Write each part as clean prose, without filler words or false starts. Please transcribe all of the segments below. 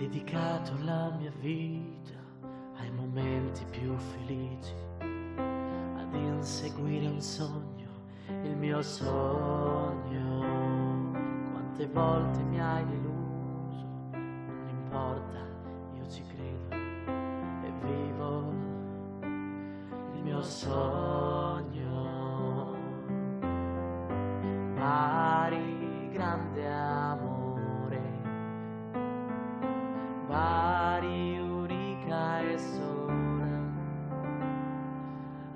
dedicato la mia vita ai momenti più felici, ad inseguire un sogno, il mio sogno. Quante volte mi hai deluso, non importa, io ci credo e vivo il mio sogno. Bari, grande amore, Bari, unica e sola,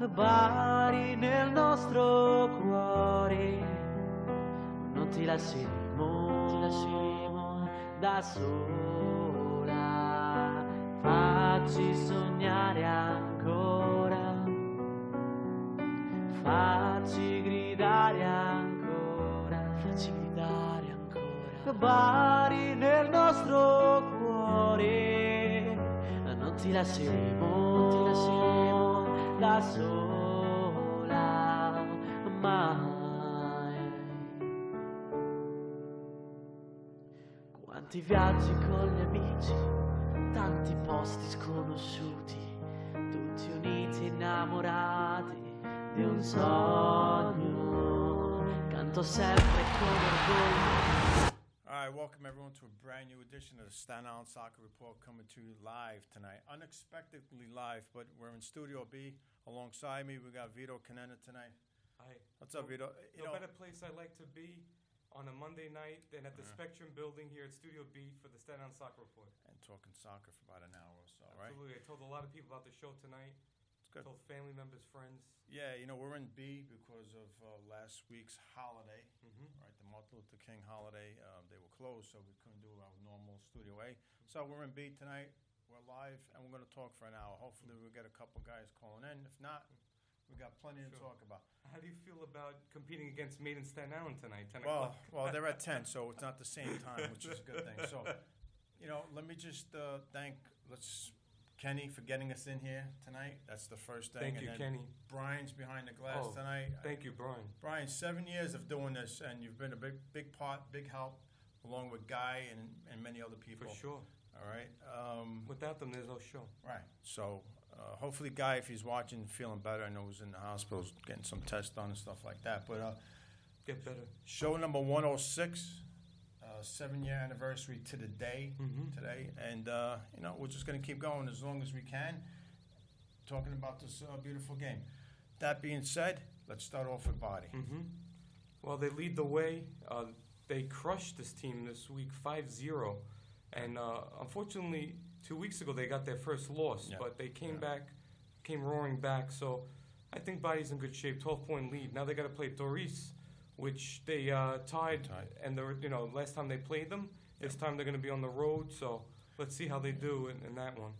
Bari nel nostro cuore, non ti lasceremo da sola, facci sognare ancora, facci gridare ancora, facci gridare ancora, Bari nel nostro cuore, non ti lasceremo da sola mai. Quanti viaggi con gli amici, tanti posti sconosciuti, tutti uniti innamorati di un sogno, canto sempre con orgoglio. All right, welcome everyone to a brand new edition of the Staten Soccer Report, coming to you live tonight. Unexpectedly live, but we're in Studio B. Alongside me, we got Vito Canena tonight. Hi. What's up, Vito? No better place I like to be on a Monday night than at the Spectrum building here at Studio B for the Staten Soccer Report. And talking soccer for about an hour or so, right? Absolutely. I told a lot of people about the show tonight. It's good. Told family members, friends. Yeah, we're in B because of last week's holiday, right? The Martin Luther King holiday. They were closed, so we couldn't do our normal Studio A. So we're in B tonight. We're live, and we're going to talk for an hour. Hopefully we'll get a couple guys calling in. If not, we got plenty to talk about. How do you feel about competing against Made in Staten Island tonight, 10 o'clock? Well, they're at 10, so it's not the same time, which is a good thing. So, let me just thank Kenny for getting us in here tonight. That's the first thing. Thank you, Kenny. Brian's behind the glass tonight. Thank you, Brian. Brian, 7 years of doing this, and you've been a big help, along with Guy and many other people. For sure. All right. Without them, there's no show. Right. So hopefully, Guy, if he's watching, feeling better. I know he's in the hospital, getting some tests done and stuff like that. But get better. Show number 106. 7-year anniversary to the day today, and we're just going to keep going as long as we can, talking about this beautiful game. That being said, let's start off with Bari. Well, they lead the way. They crushed this team this week, 5-0, and unfortunately, 2 weeks ago they got their first loss, but they came roaring back. So I think Bari's in good shape. 12-point lead. Now they got to play Doris, which they tied, and last time they played them, this time they're going to be on the road, so let's see how they do in that one.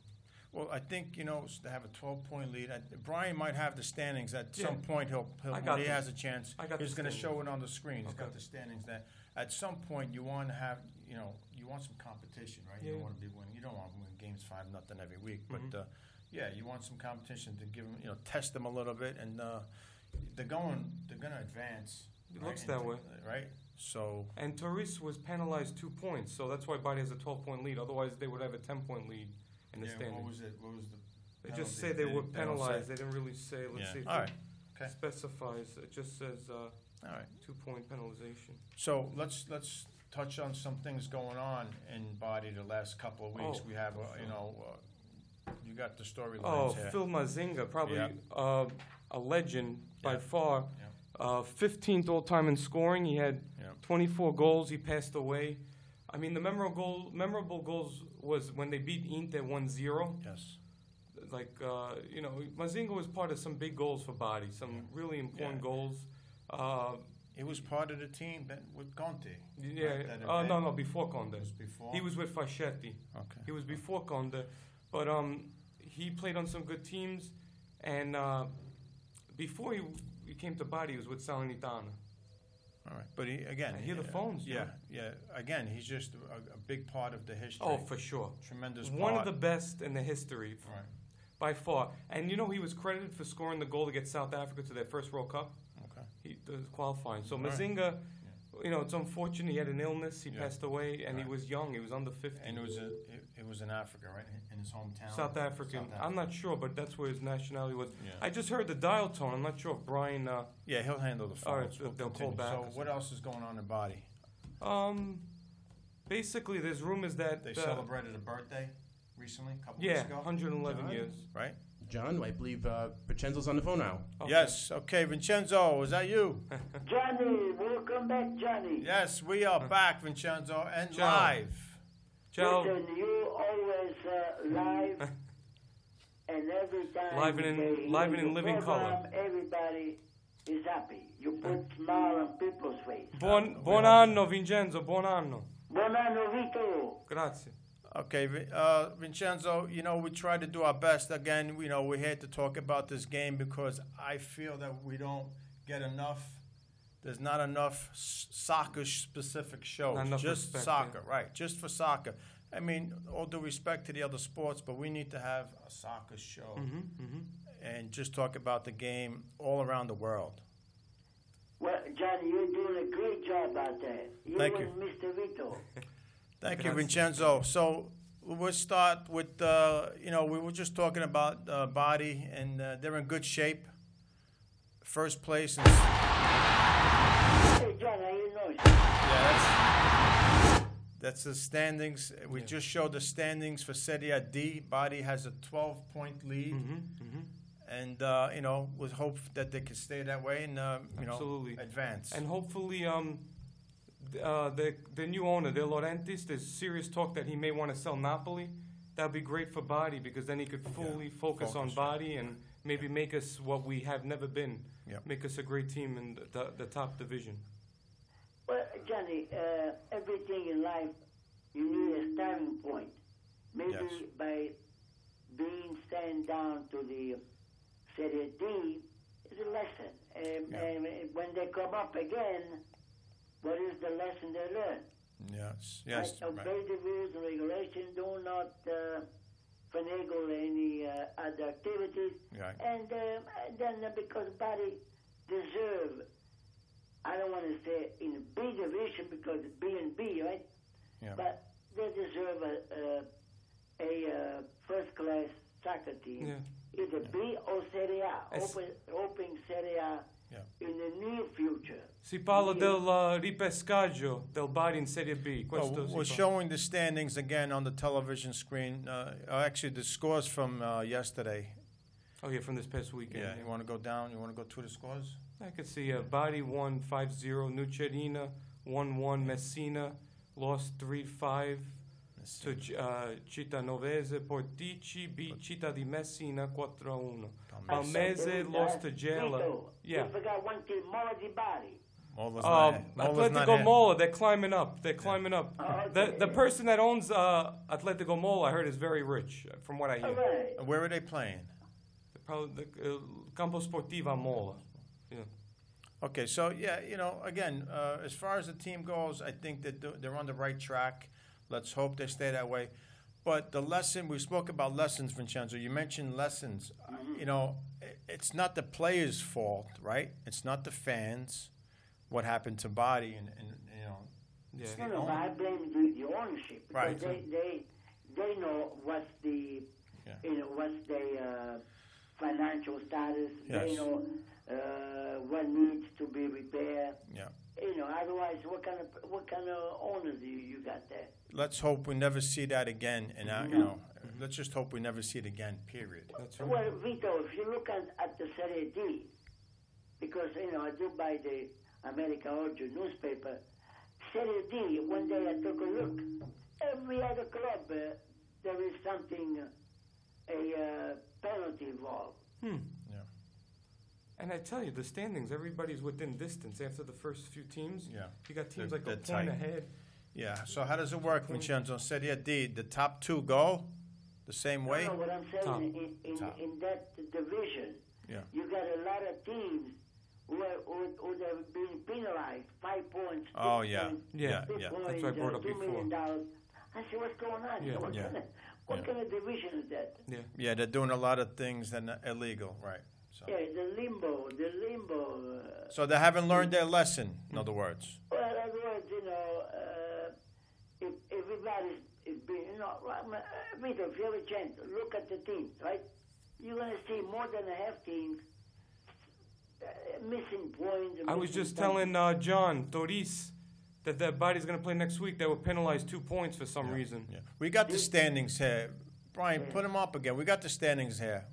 Well, I think, they have a 12-point lead. Brian might have the standings. At some point, when he has a chance, he's going to show it on the screen. He's got the standings there. At some point, you want to have, you want some competition, right? You don't want to be winning. You don't want to win games 5-0 every week, but you want some competition to give them, test them a little bit, and they're going to advance. It looks that way. Right? So. And Torres was penalized 2 points, so that's why Bari has a 12-point lead. Otherwise, they would have a 10-point lead in the standings. What was it? What was the They just say they were penalized. They didn't really say. Let's see if it specifies. It just says 2-point penalization. So let's touch on some things going on in Bari the last couple of weeks. We have, you got the storylines here. Phil Mazinga, probably a legend by far. 15th all-time in scoring. He had 24 goals. He passed away. I mean, the memorable goals was when they beat Inter 1-0. Yes. Like, Mazinga was part of some big goals for Bari, some really important goals. He was part of the team with Conte. Yeah. No, before Conte. It was before? He was with Fascetti. Okay. He was before Conte. But he played on some good teams. And before he came to Bari, he was with Salernitana. All right, but again, I hear the phones. Yeah. Again, he's just a big part of the history. Oh, for sure, tremendous. One of the best in the history, by far. And he was credited for scoring the goal to get South Africa to their first World Cup. Okay, He was qualifying. So Mazinga, it's unfortunate. He had an illness. He passed away, and he was young. He was under 50. And it was in Africa, right? In his hometown. South African. I'm not sure, but that's where his nationality was. Yeah. I just heard the dial tone. I'm not sure if Brian. Yeah, he'll handle the phone. All right, they'll call back. So what else is going on in Body? Basically, there's rumors that they celebrated a birthday recently, a couple weeks ago. 111 years. Right. John, I believe Vincenzo's on the phone now. Okay. Yes. Okay, Vincenzo, is that you? Johnny, welcome back, Johnny. Yes, we are back, Vincenzo, and live. Ciao. Listen, you always live, and every time live and in living color. Everybody is happy. You put smile on people's face. Buon anno, Vincenzo. Buon anno. Buon anno, Vito. Grazie. Okay, Vincenzo, we tried to do our best. Again, we're here to talk about this game because I feel that we don't get enough. There's not enough soccer-specific shows. Not enough just respect, soccer, right? Just for soccer. I mean, all due respect to the other sports, but we need to have a soccer show and just talk about the game all around the world. Well, Johnny, you're doing a great job out there. Thank you. Mr. Vito. Thank you, Vincenzo. So we'll start with, we were just talking about Body, and they're in good shape. First place. Hey, John, how you know? Yeah, that's the standings. We just showed the standings for Serie D. Body has a 12-point lead. And, with hope that they can stay that way and, Absolutely. Advance. And hopefully the new owner, De Laurentiis, there's serious talk that he may want to sell Napoli. That would be great for Body because then he could fully focus on Body and maybe make us what we have never been. Yep. Make us a great team in the top division. Well, Johnny, everything in life, you need a starting point. Maybe by being sent down to the Serie D is a lesson. And when they come up again, what is the lesson they learn? Yes. Right? Obey the rules and regulations. Do not finagle any other activities. Right. And then because Body deserve, I don't want to say in a B division because it's B and B, right? Yeah. But they deserve a first-class soccer team. Yeah. Either B or Serie A. Hoping Serie A in the near future. Si parla del ripescaggio del Bari in Serie B. We're showing the standings again on the television screen. Actually, the scores from yesterday. Oh, yeah, from this past weekend. Yeah, you want to go down? You want to go to the scores? I could see Bari won 5-0, Nucerina 1-1, Messina lost 3-5 to Cittanovese, Portici beat Città di Messina 4-1. Palmese lost to Gela. You forgot one team, Mola di Bari. Atletico Mola, they're climbing up. The person that owns Atletico Mola, I heard, is very rich, from what I hear. Right. Where are they playing? Probably the Campo Sportiva Mola. Yeah. Okay, so again, as far as the team goes, I think that they're on the right track. Let's hope they stay that way. But the lesson, we spoke about lessons, Vincenzo. You mentioned lessons. It's not the players' fault, right? It's not the fans. What happened to Body and No, but I blame the ownership because they know what's the what's their financial status. Yes. They know what needs to be repaired. Yeah. Otherwise, what kind of owners do you got there? Let's hope we never see that again, and let's just hope we never see it again. Period. That's right. Well, Vito, if you look at the Serie D, because I do buy the America Oggi newspaper, Serie D. One day I took a look. Every other club, there is something, a penalty involved. Yeah. And I tell you, the standings, everybody's within distance after the first few teams. Yeah. You got teams They're like a point tight. ahead. Yeah. So how does it work, Vincenzo? Serie D, the top two go the same way? No, what I'm saying, in that division, you got a lot of teams who have been penalized, 5 points. Oh, yeah. Points, Yeah. Points, That's what I brought up $2 million. before. I said, what's going on? Yeah. What kind of division is that? Yeah. Yeah, they're doing a lot of things that are illegal, right? So. Yeah, the limbo. So they haven't learned their lesson, in other words. Well, Vito, if you have a chance, look at the teams, right? You're going to see more than a half teams missing points. I was just telling John Doris that body's going to play next week. They were penalized 2 points for some reason. Yeah. We got the standings here. Brian, put them up again. We got the standings here.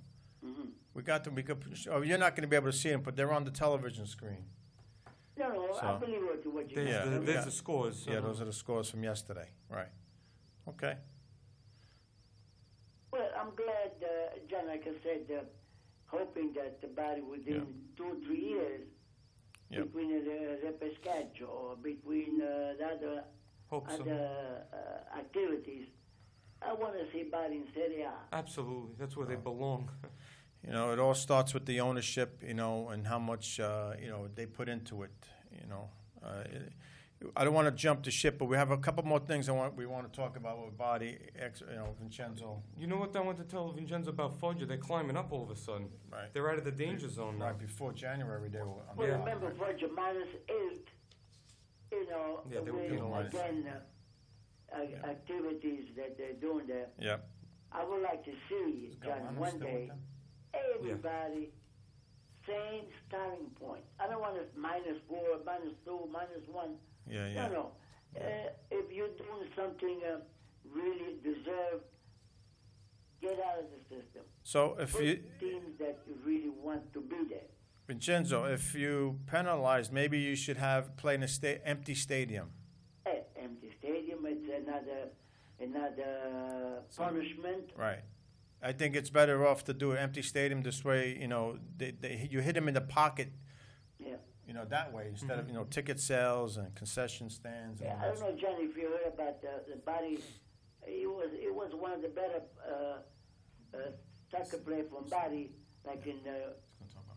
Mm-hmm. We got them. You're not going to be able to see them, but they're on the television screen. No, I believe what you said. There's the scores. Yeah, those are the scores from yesterday. Right. Okay. Well, I'm glad, John, like I said, hoping that the body within 2 or 3 years, between the repescage or between the other activities, I want to see body in Serie A. Absolutely. That's where they belong. It all starts with the ownership, and how much, they put into it, I don't want to jump the ship, but we have a couple more things we want to talk about with body, Vincenzo. You know what I want to tell Vincenzo about Foggia? They're climbing up all of a sudden. Right. They're out of the danger zone now. Right, before January they were. Well, remember, Foggia -8, they were penalized. Again, activities that they're doing there. Yeah. I would like to see, John, one day, everybody same starting point. I don't want it -4, -2, -1. Yeah. No. If you're doing something really deserved, get out of the system. So if Put you teams that you really want to be there. Vincenzo, if you penalize, maybe you should have play in a empty stadium. Empty stadium, it's another punishment. Right. I think it's better off to do an empty stadium this way. You hit them in the pocket. Yeah. That way instead of ticket sales and concession stands. Yeah, I don't know, Johnny, if you heard about the body. It was one of the better soccer players from Bari, like in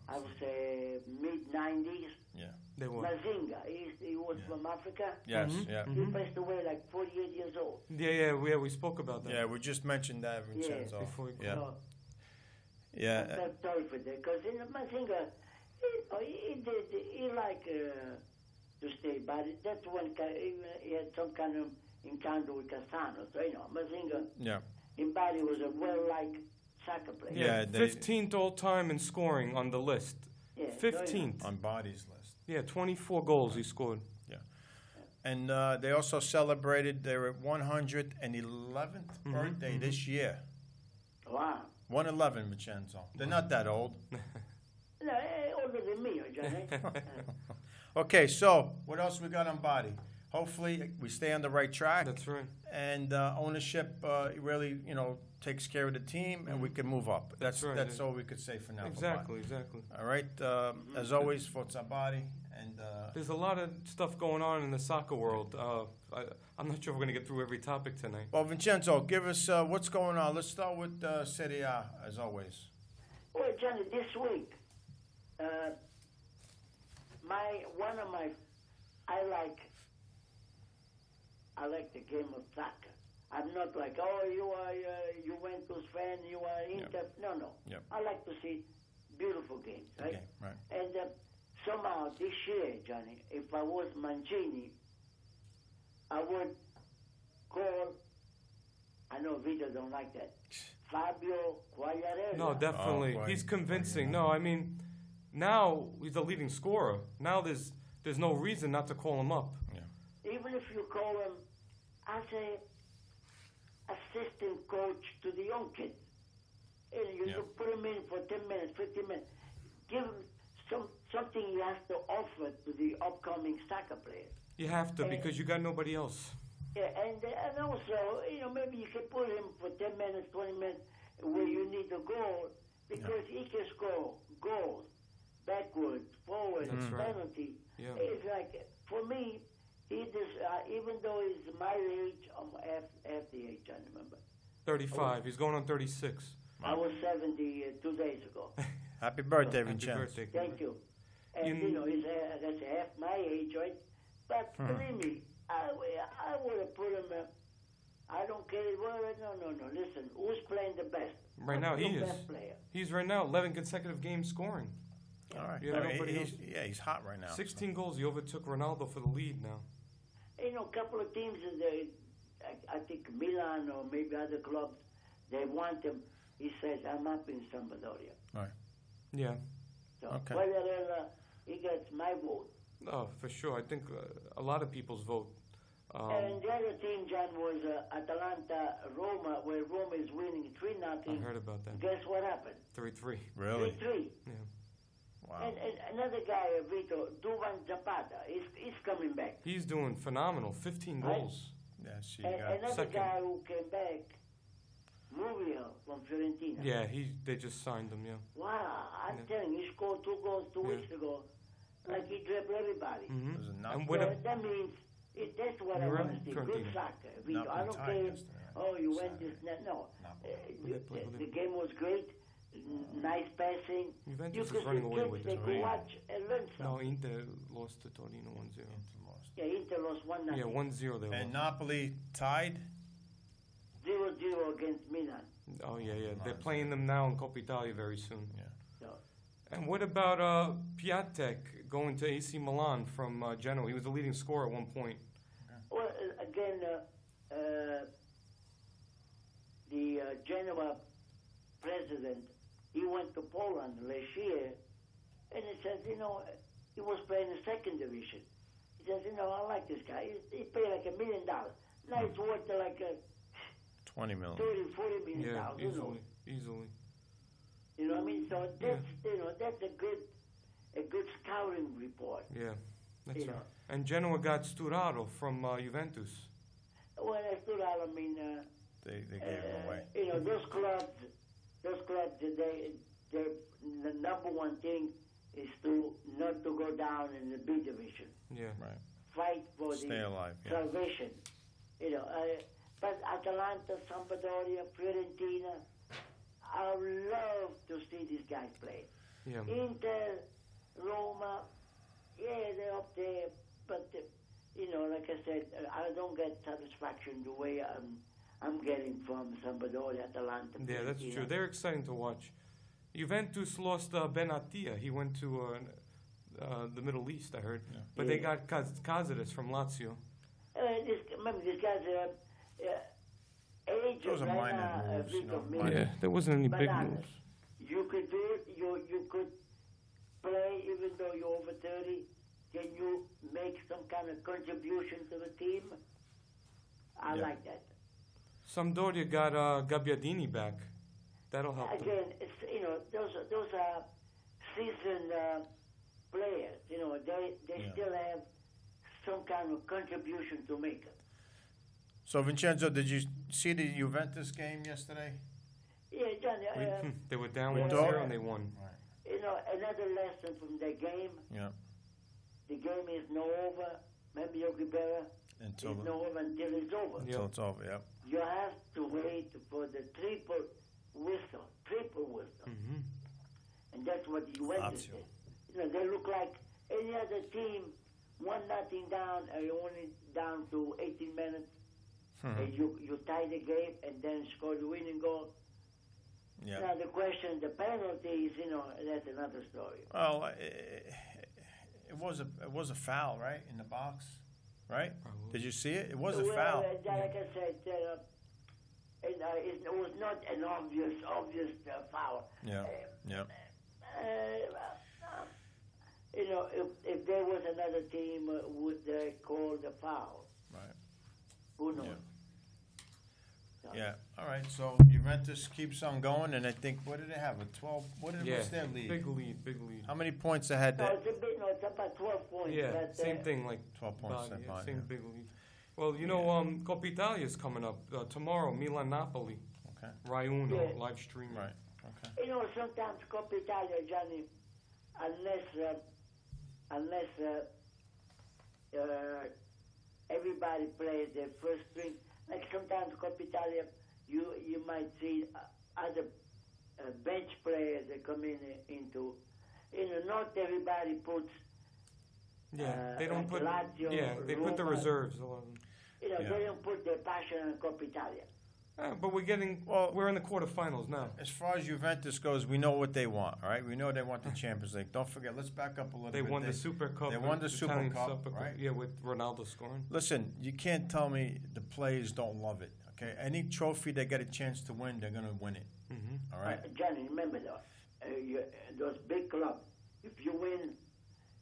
I would say mid-90s. Yeah. They were. Mazinga, he was from Africa. Yes, yeah. He passed away like 48 years old. Yeah, we spoke about that. Yeah, we just mentioned that, Vincenzo. Before we So, yeah. I'm not sorry for that, because in Mazinga, he liked to stay, but that's when he had some kind of encounter with Castano. So, Mazinga in Bali was a well-liked soccer player. Yeah, 15th all-time in scoring on the list. Yeah, 15th. On Body's list. Yeah, 24 goals he scored. Yeah. And they also celebrated their 111th birthday this year. Wow. 111, Vincenzo. They're not that old. No, older than me, Johnny. Okay, so what else we got on Body? Hopefully we stay on the right track. That's right. And ownership really, takes care of the team, and we can move up. That's right. That's all we could say for now. Exactly. All right. As always, Forza Body. And there's a lot of stuff going on in the soccer world. I'm not sure we're going to get through every topic tonight. Well, Vincenzo, give us what's going on. Let's start with Serie A, as always. Well, Johnny, this week, I like the game of soccer. I'm not like, you are Juventus fan, you are Inter. Yep. No. Yep. I like to see beautiful games, right? Okay, right. And somehow this year, Johnny, if I was Mancini, I would call, I know Vito don't like that, Fabio Quagliarella. No, definitely. He's convincing. No, I mean, now he's the leading scorer. Now there's no reason not to call him up. Yeah. Even if you call him as a assistant coach to the young kids, and you put him in for 10 minutes, 15 minutes, give him something he has to offer to the upcoming soccer players. You have to, because you got nobody else. Yeah, and also, maybe you can put him for 10 minutes, 20 minutes where you need a goal, because he can score goals, backwards, forward, penalty. Yeah. It's like, for me, even though he's my age, I'm half the age, I remember. 35. He's going on 36. I was 70 2 days ago. Happy birthday, Happy Vincenzo. birthday. Thank you. And, he's that's half my age, right? But believe me, I would have put him, I don't care. Well, no. Listen, who's playing the best? Right now, he is. Best player? He's right now 11 consecutive games scoring. All right. He's hot right now. 16 goals. He overtook Ronaldo for the lead now. A couple of teams I think Milan or maybe other clubs, they want him. He says, I'm up in Sampdoria. Right. Yeah. So Okay. whether he gets my vote. Oh, for sure. I think a lot of people's vote. And the other team, John, was Atalanta-Roma, where Roma is winning 3-0. I heard about that. Guess what happened? 3-3. Really? 3-3. Yeah. Wow. And another guy, Vito, Duvan Zapata, he's coming back. He's doing phenomenal. 15 Right? goals. Yes, you And got another second. guy who came back, Muriel from Fiorentina. Yeah, they just signed him. Yeah. Wow, I'm Yeah. telling you, he scored 2 goals 2 weeks ago. Like he dribbled everybody. Mm-hmm. Was it not- And So what a, that means, that's what I You're want right, to see. Good Fiorentina. soccer. Vito, Napoli I don't tied care, yesterday, right? oh, you went Saturday. this, no. Napoli. The game was great, nice passing. Juventus You is could running see away kids, with they this. could watch and learn No, something. Inter lost to Torino 1-0. Inter lost. Yeah, Inter lost 1-0. Yeah, 1-0 they And lost. Napoli tied? 0-0 against Milan. Oh, yeah. They're Nice. playing them now in Coppa Italia very soon. Yeah. So, And what about Piatek going to AC Milan from Genoa? He was the leading scorer at one point. well, again, the Genoa president, he went to Poland last year, and he says, he was playing the second division. He says, I like this guy. He paid like $1 million. Now it's worth like 20 million. 30, 40 million Yeah, dollars. easily. You know what I mean? So that's a good scouting report. Yeah, that's You right. know. And Genoa got Sturaro from Juventus. When I stood out, I mean, They gave him away. those clubs, their number one thing is not to go down in the B division. Yeah. Right. Fight for Stay the alive. Yeah. salvation. But Atalanta, Sampdoria, Fiorentina, I love to see these guys play. Yeah. Inter, Roma, yeah, they're up there, but like I said, I don't get satisfaction the way I'm getting from Sampdoria, Atalanta. Yeah, that's Fiorentina. true. They're exciting to watch. Juventus lost Benatia. He went to the Middle East, I heard. Yeah. But they got Cáceres from Lazio. Remember, these guys are age Those are right minor now, moves, Vito, minor. Yeah, there wasn't any big bananas. moves. You could do it. You could play even though you're over 30. Can you make some kind of contribution to the team? I Yeah. like that. Sampdoria got Gabbiadini back. That'll help them. Again, it's those are seasoned players. They Yeah. still have some kind of contribution to make. So, Vincenzo, did you see the Juventus game yesterday? Yeah, John. They were down Yeah. 1-0 and they won. Another lesson from the game. Yeah. The game is not over. Remember, Yogi Berra? Until It's not over until it's over. until it's over. Yeah. You have to wait for the triple whistle. Mm-hmm. And that's what Juventus Lazio. did. They look like any other team, 1-0 down, and you're only down to 18 minutes. And you tie the game and then score the winning goal. Yeah. Now the question, the penalties, that's another story. Well, it was a foul, right, in the box, right? Probably. Did you see it? It was a Well, foul. like I said, it was not an obvious foul. Yeah. Yeah. If there was another team, would they call the foul? Right. Who knows? Yeah. So, Yeah. All right. So Juventus keeps on going, and I think what did they have? A 12. What's their lead? Big lead. How many points ahead? No, it's about 12 points. Yeah, but, same thing, like 12 points Bari, behind, same yeah. big lead. Well, Coppa Italia is coming up tomorrow. Milan-Napoli. Okay. Rai Uno, Yeah. live streaming. Right. Okay. Sometimes Coppa Italia, Johnny, unless everybody plays their first string, like sometimes Coppa Italia, you might see other bench players that come into. Not everybody puts. Yeah, they don't like put. Lazio, Yeah, they put the Roma. reserves. A lot of them. Yeah. They don't put their passion on Coppa Italia. But we're in the quarterfinals now. As far as Juventus goes, we know what they want, all right? We know they want the Champions League. Don't forget, let's back up a little bit. They won the Super Cup. They won the Super Cup, right? Yeah, with Ronaldo scoring. Listen, you can't tell me the players don't love it, okay? Any trophy they get a chance to win, they're going to win it, all right? Johnny, remember though, those big clubs, if you win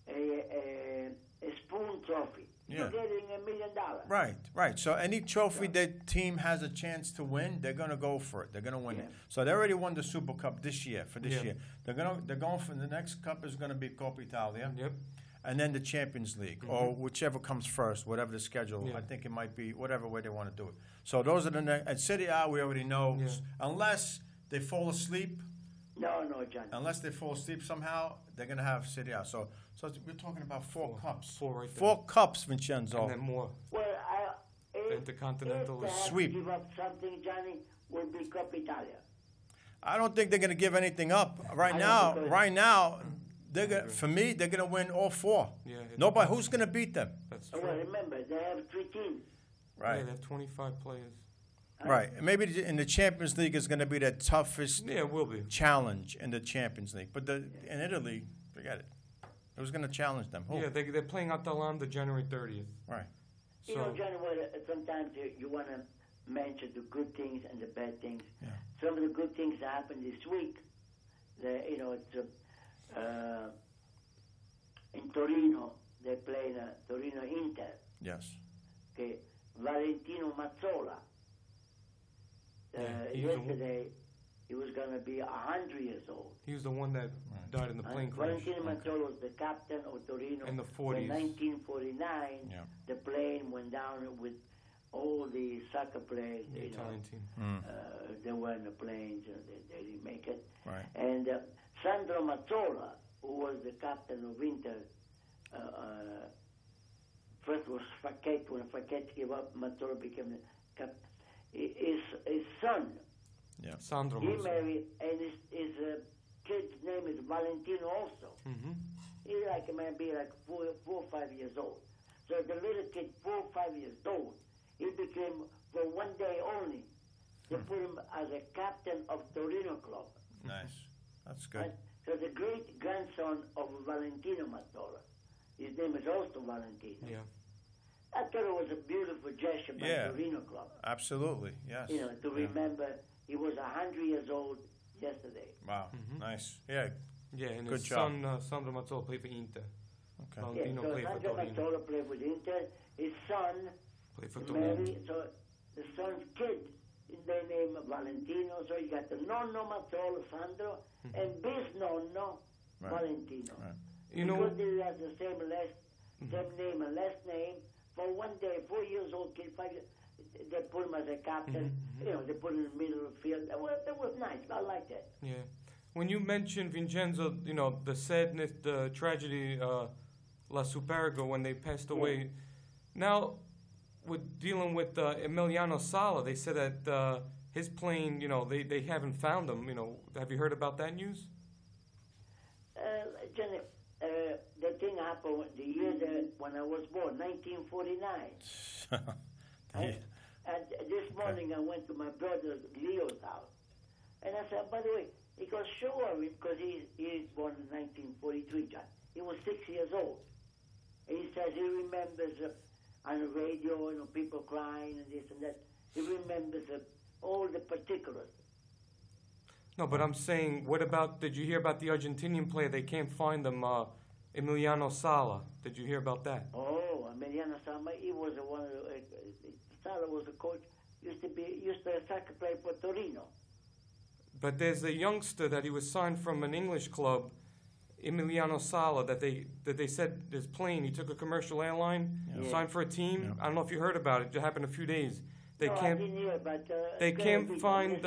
a spoon trophy, you're getting $1 million. Right. So any trophy that team has a chance to win, they're going to go for it. They're going to win it. So they already won the Super Cup this year. They're going for the next cup is going to be Coppa Italia. Yep. And then the Champions League, or whichever comes first, whatever the schedule. I think it might be whatever way they want to do it. So those are the next. At Serie A, we already know, unless they fall asleep. No, John. Unless they fall asleep somehow, they're going to have Serie A. So we're talking about four cups. Four cups, Vincenzo. And then more. Well, the Intercontinental if sweep. Give up something, Johnny, will be Coppa Italia. I don't think they're going to give anything up right now. For me, they're going to win all four. Yeah. Nobody. Who's going to beat them? That's true. Well, remember, they have 3 teams. Right. Yeah, they have 25 players. Right. Maybe in the Champions League is going to be the toughest it will be. challenge in the Champions League. But in Italy, forget it. Who's going to challenge them? Who? Yeah, they're playing Atalanta January 30th. Right. You know, Johnny, sometimes you want to mention the good things and the bad things. Yeah. Some of the good things that happened this week, it's in Torino, they played Torino Inter. Yes. Okay, Valentino Mazzola. Yesterday, he was going to be 100 years old. He was the one that died in the plane crash. Valentino Mazzola was the captain of Torino. In the 40s. In 1949, the plane went down with all the soccer players. The Italian team. They were in the planes, they didn't make it. Right. And Sandro Mazzola, who was the captain of Inter, first was Facchetti. When Facchetti gave up, Mazzola became the captain. His son, Sandro he Mazzola. married, and his kid's name is Valentino also. He might be like 4 or 5 years old. So the little kid, 4 or 5 years old, he became, for one day only, they put him as a captain of Torino club. Nice. That's good. Right? So the great-grandson of Valentino Mazzola, his name is also Valentino. Yeah. I thought it was a beautiful gesture by Torino club. Absolutely, yes. To remember he was 100 years old yesterday. Wow, nice. Yeah, and good his job. son, Sandro Mazzola, played for Inter. Okay. Valentino played for Sandro Torino. Mazzola played with Inter. His son Played for Torino. married, so the son's kid is their name Valentino. So you got the nonno Mazzola, Sandro, and bisnonno, Valentino. Right. Because they have the same name and last name. For one day, 4 years old kid, 5 years, they put him as a captain. They put him in the middle of the field. That was nice. I like that. Yeah. When you mentioned Vincenzo, the sadness, the tragedy, La Superga, when they passed away. Now, with dealing with Emiliano Sala, they said that his plane, they haven't found him. Have you heard about that news? Jenny, the thing happened the year when I was born, 1949. And this morning I went to my brother Leo's house. And I said, by the way, he goes, sure, because he is born in 1943, John. He was 6 years old. And he says he remembers on the radio, people crying and this and that. He remembers all the particulars. No, but I'm saying, did you hear about the Argentinian player? They can't find them, Emiliano Sala. Did you hear about that? Oh, Emiliano Sala, he was one of Sala was a coach, used to soccer player for Torino. But there's a youngster that he was signed from an English club, Emiliano Sala, that they said his plane, he took a commercial airline, signed for a team. Yeah. I don't know if you heard about it. It happened a few days. They can't. I didn't hear, but they can't find.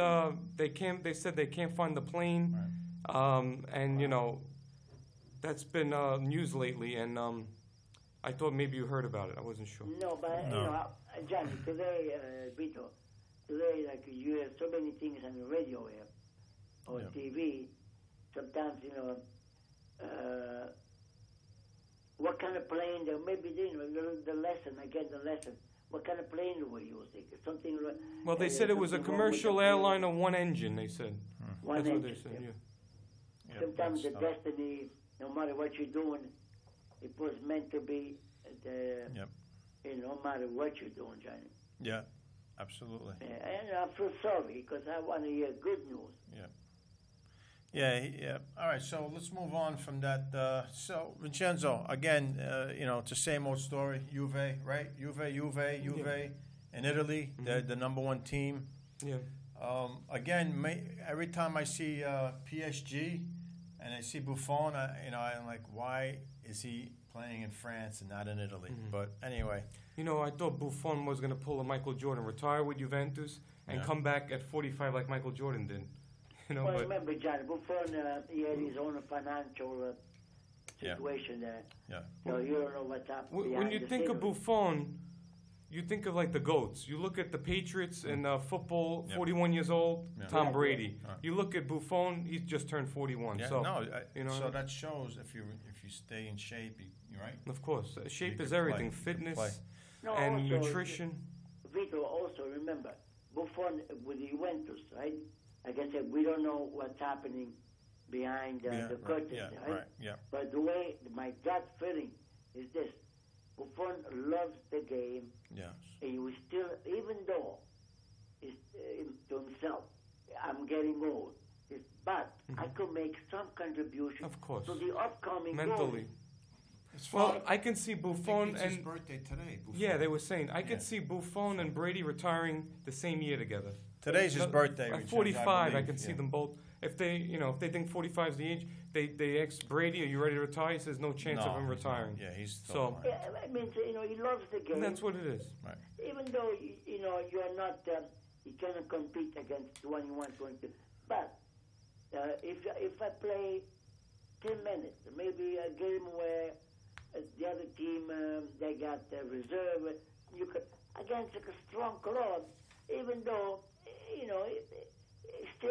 They said they can't find the plane, and that's been news lately. And I thought maybe you heard about it. I wasn't sure. No, but Johnny, today, Vito, today, like you have so many things on the radio here or TV. Sometimes what kind of plane? Maybe the lesson. I get the lesson. what kind of plane were you using? Something. Well, they said it was a commercial airliner, one engine. They said. One That's engine. what they said. Yeah. Sometimes the destiny, no matter what you're doing, it was meant to be. No matter what you're doing, Johnny. Yeah, absolutely. And I feel sorry because I want to hear good news. Yeah. All right, so let's move on from that. So, Vincenzo, again, it's the same old story. Juve, right? Juve, in Italy, they're the number one team. Yeah. Again, every time I see PSG and I see Buffon, I'm like, why is he playing in France and not in Italy? But anyway. I thought Buffon was going to pull a Michael Jordan, retire with Juventus, and come back at 45 like Michael Jordan did. Well, remember, Johnny, Buffon, he had his own financial situation there. Yeah. So you don't know what's happening. When you think of Buffon, you think of like the GOATs. You look at the Patriots in football, 41 years old, Tom Brady. You look at Buffon, he's just turned 41. Yeah, so, so that shows if you stay in shape, you're right. Of course. Shape is everything. Fitness and also, nutrition. Vito, also remember, Buffon with Juventus, right? Like I said, we don't know what's happening behind the curtains, right? Yeah. But the way my gut feeling is this: Buffon loves the game. Yes. And he was still, even though it's to himself, I'm getting old. But I could make some contribution to the upcoming mentally. Well, I can see Buffon it's his birthday today. Buffon. Yeah, they were saying I could see Buffon and Brady retiring the same year together. Today's his birthday. At 45, I can see them both. If they, if they think 45 is the age, they ask Brady, "Are you ready to retire?" He says, "No chance of him retiring." Yeah, he's so. Yeah, I mean, he loves the game. That's what it is. Right. Even though you're not, you cannot compete against 21, 22. But if I play 10 minutes, maybe a game where the other team they got reserve, you could against a strong club, even though it's still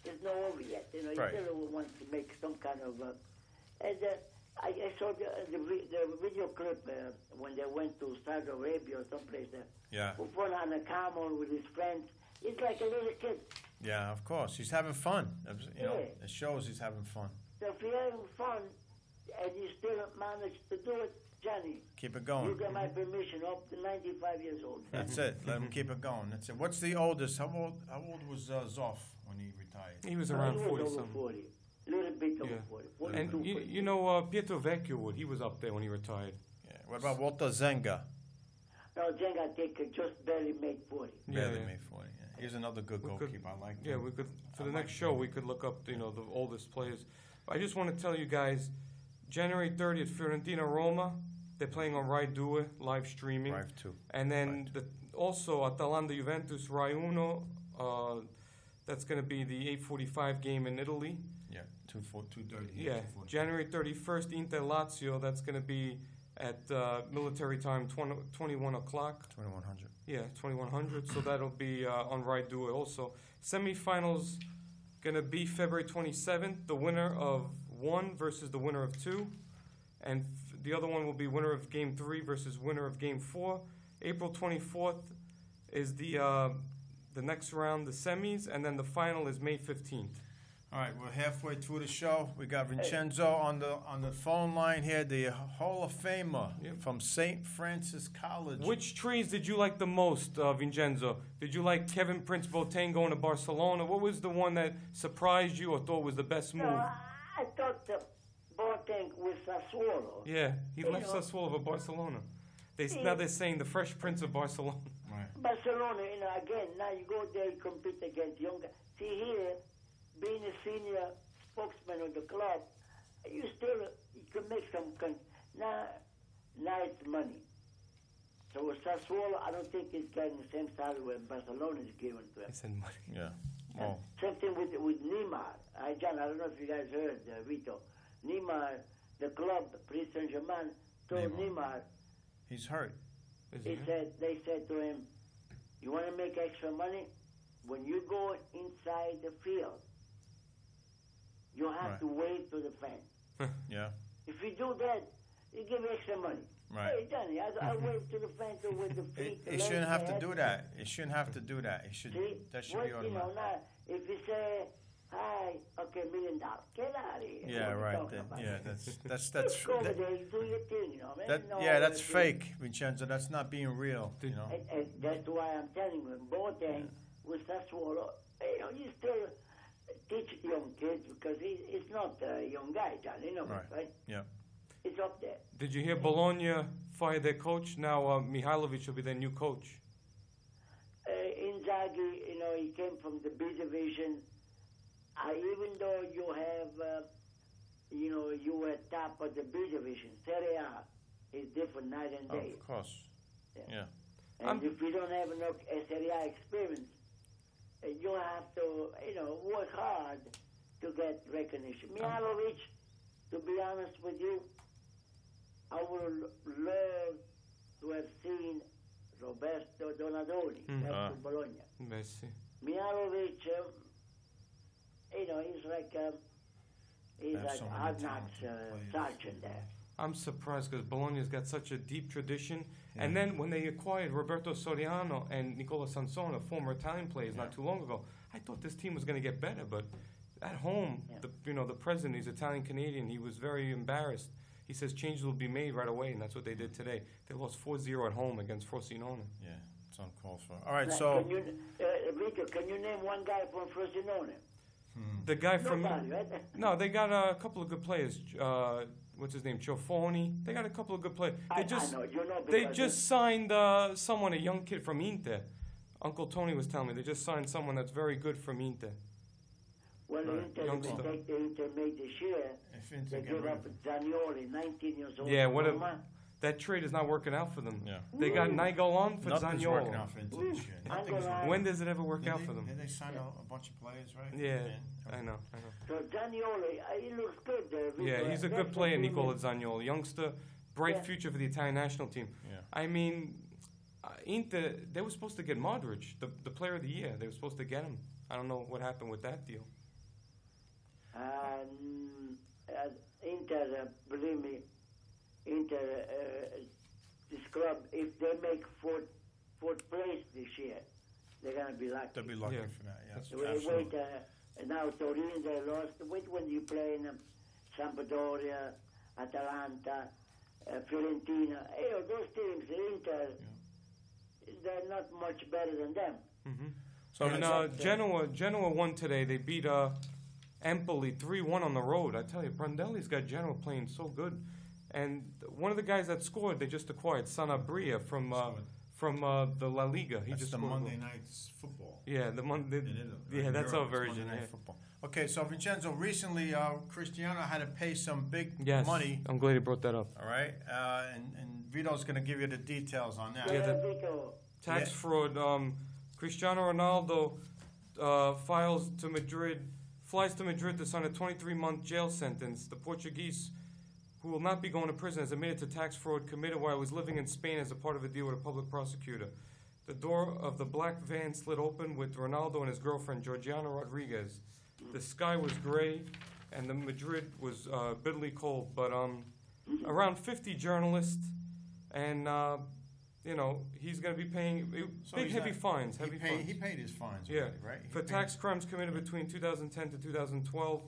it's not over yet. He still wants to make some kind of. And I saw the video clip when they went to Saudi Arabia or someplace there. Yeah. Buffon on a camel with his friends. He's like a little kid. Yeah, of course. He's having fun. It shows he's having fun. So if you're having fun and you still manage to do it, Johnny, keep it going. You get my permission up to 95 years old. That's it. Let him keep it going. That's it. What's the oldest? How old was Zoff when he retired? He was around 40-something. 40. A little bit over 40. 42, and Pietro Vecchio, he was up there when he retired. Yeah. What about Walter Zenga? No, Zenga, I think just barely made 40. Barely made 40. Yeah. He's another good goalkeeper. I like him. Yeah, we could for the next show we could look up the oldest players. I just want to tell you guys, January 30th, Fiorentina Roma. They're playing on Rai 2 live streaming. Rai 2. And then also Atalanta Juventus Rai 1. That's going to be the 8:45 game in Italy. Yeah, 2:30. Yeah, January 31st, Inter Lazio. That's going to be at military time, 21 o'clock. 2100. Yeah, 2100. So that'll be on Rai 2 also. Semifinals going to be February 27th. The winner of 1 versus the winner of 2. And the other one will be winner of Game 3 versus winner of Game 4. April 24th is the next round, the semis, and then the final is May 15th. All right, we're halfway through the show. We got Vincenzo on the phone line here, the Hall of Famer from St. Francis College. Which trades did you like the most, Vincenzo? Did you like Kevin Prince Boateng going to Barcelona? What was the one that surprised you or thought was the best move? I thought Boateng with Sassuolo. Yeah, he left Sassuolo for Barcelona. Now they're saying the Fresh Prince of Barcelona. Right. Barcelona, again, now you go there, you compete against younger. See here, being a senior spokesman of the club, you can make some. Now it's money. So with Sassuolo, I don't think he's getting the same salary Barcelona is giving to him. He said money. Yeah. Oh. Same thing with Neymar. John, I don't know if you guys heard, Vito. Neymar, the club, Paris Saint-Germain, told Neymar. He's hurt. They said to him, "You want to make extra money? When you go inside the field, you have to wave to the fans. Yeah. If you do that, you give extra money." Right. Hey, Johnny, I wave to the fence with the feet. It shouldn't have to do that. It shouldn't have to do that. It should. See? That should be You automatic. know, now, if you say, hi, okay, $1 million, get out of here. Yeah, What right. you talking about? That's Just go over there, you do your thing, you know. Man. No, yeah, that's everything. fake, Vincenzo. That's not being real. You know. And that's why I'm telling you, Boateng with Sassuolo, you know, you still teach young kids because he's not a young guy, Johnny, you know, right? Yeah. It's up there. Did you hear Bologna fired their coach? Now Mihailovic will be their new coach. Inzaghi, you know, he came from the B division. Even though you have, you know, you were top of the B division, Serie A is different night and day. Of course. Yeah. And if you don't have enough Serie A experience, you have to, you know, work hard to get recognition. Mihailovic, to be honest with you, I would love to have seen Roberto Donadoni back to Bologna. Messi. Mihailovic, you know, he's like hard knocks sergeant there. I'm surprised because Bologna's got such a deep tradition. Yeah. And then when they acquired Roberto Soriano and Nicola Sansone, former Italian players, not too long ago, I thought this team was going to get better. But at home, the president, he's Italian-Canadian, he was very embarrassed. He says changes will be made right away, and that's what they did today. They lost 4-0 at home against Frosinone. Yeah, it's uncalled for. All right, so... Vito, can you name one guy from Frosinone? The guy from... Nobody, right? No, they got a couple of good players. What's his name? Ciofoni. They got a couple of good players. They just signed someone, a young kid from Inter. Uncle Tony was telling me they just signed someone that's very good from Inter. Well, Inter made this year. They give up Zanioli, 19 years old. Yeah, that trade is not working out for them. Yeah. They got Nainggolan for Nothing's working out for Inter this year. When does it ever work out for them? Did they sign a bunch of players, right? Yeah, I know. So Zanioli, he looks good. Yeah, he's a good player, Nicola Zanioli. Youngster, bright future for the Italian national team. Yeah. I mean, Inter, they were supposed to get Modric, the player of the year. They were supposed to get him. I don't know what happened with that deal. Inter, believe me, this club, if they make fourth place this year, they're going to be lucky. They'll be lucky for that, yes. Wait, now Torino, they lost. Wait when you play in Sampdoria, Atalanta, Fiorentina. Those teams, Inter, they're not much better than them. Mm-hmm. So Genoa won today. They beat Empoli 3-1 on the road. I tell you, Prandelli's got Genoa playing so good. And one of the guys that scored, they just acquired, Sanabria from the La Liga. That's just the Monday night's football. Yeah, the Monday. Yeah, that's our version. Monday night football. Okay, so Vincenzo, recently Cristiano had to pay some big money. I'm glad you brought that up. All right, and Vito's going to give you the details on that. Yeah, the tax fraud. Cristiano Ronaldo flies to Madrid to sign a 23-month jail sentence. The Portuguese, who will not be going to prison, has admitted to tax fraud committed while he was living in Spain as a part of a deal with a public prosecutor. The door of the black van slid open with Ronaldo and his girlfriend, Georgiana Rodriguez. The sky was gray, and the Madrid was bitterly cold. But around 50 journalists, and he's going to be paying heavy fines. He paid his fines already, right? For tax crimes committed between 2010 to 2012,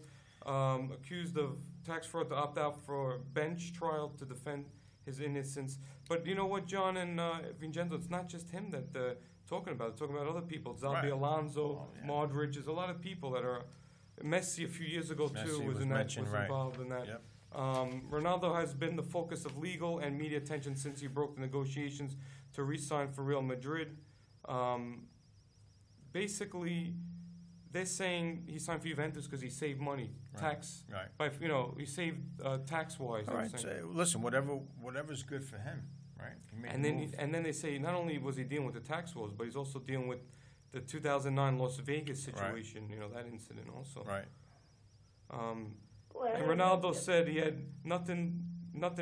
accused of tax fraud to opt out for bench trial to defend his innocence. But you know what, John and Vincenzo, it's not just him that they're talking about. They're talking about other people. Xabi Alonso, Modric. There's a lot of people that are... Messi a few years ago, too, was involved in that. Yep. Ronaldo has been the focus of legal and media attention since he broke the negotiations to re-sign for Real Madrid. Basically, they're saying he signed for Juventus because he saved money, tax. Right. He saved tax-wise. All right. So, listen, whatever's good for him, right? And then they say not only was he dealing with the tax laws, but he's also dealing with the 2009 Las Vegas situation. Right. That incident also. Right. And Ronaldo said he had nothing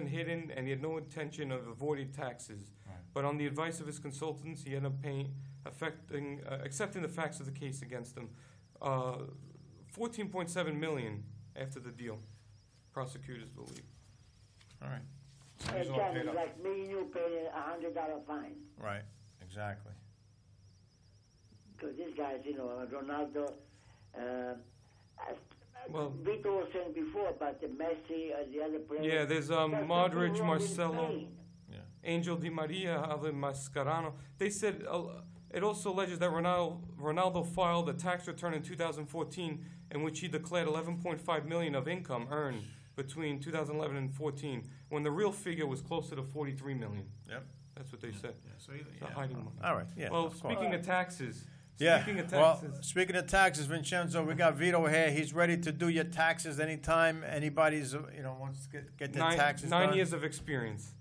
hidden, and he had no intention of avoiding taxes. Right. But on the advice of his consultants, he ended up accepting the facts of the case against him. $14.7 million after the deal, prosecutors believe. All right. He's all paid up. Like me and you paying $100 fine. Right, exactly. Because these guys, Ronaldo, well, Vito was saying before about the Messi, the other players. Yeah, there's Modric, Marcelo, Angel Di Maria, Ale Mascherano. They said it also alleges that Ronaldo filed a tax return in 2014 in which he declared 11.5 million of income earned between 2011 and 14, when the real figure was closer to 43 million. Yep. That's what they said. Yeah, so hiding money. All right, yeah. Well, speaking of taxes... Speaking of taxes, Vincenzo, we got Vito here. He's ready to do your taxes anytime anybody's, wants to get their taxes done. 9 years of experience.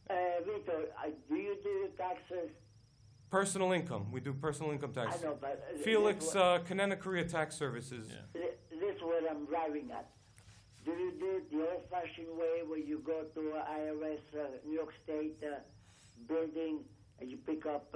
Vito, do you do your taxes? Personal income. We do personal income tax. I know, but... Felix, Canana Korea Tax Services. Yeah. This is what I'm driving at. Do you do it the old-fashioned way where you go to IRS, New York State building, and you pick up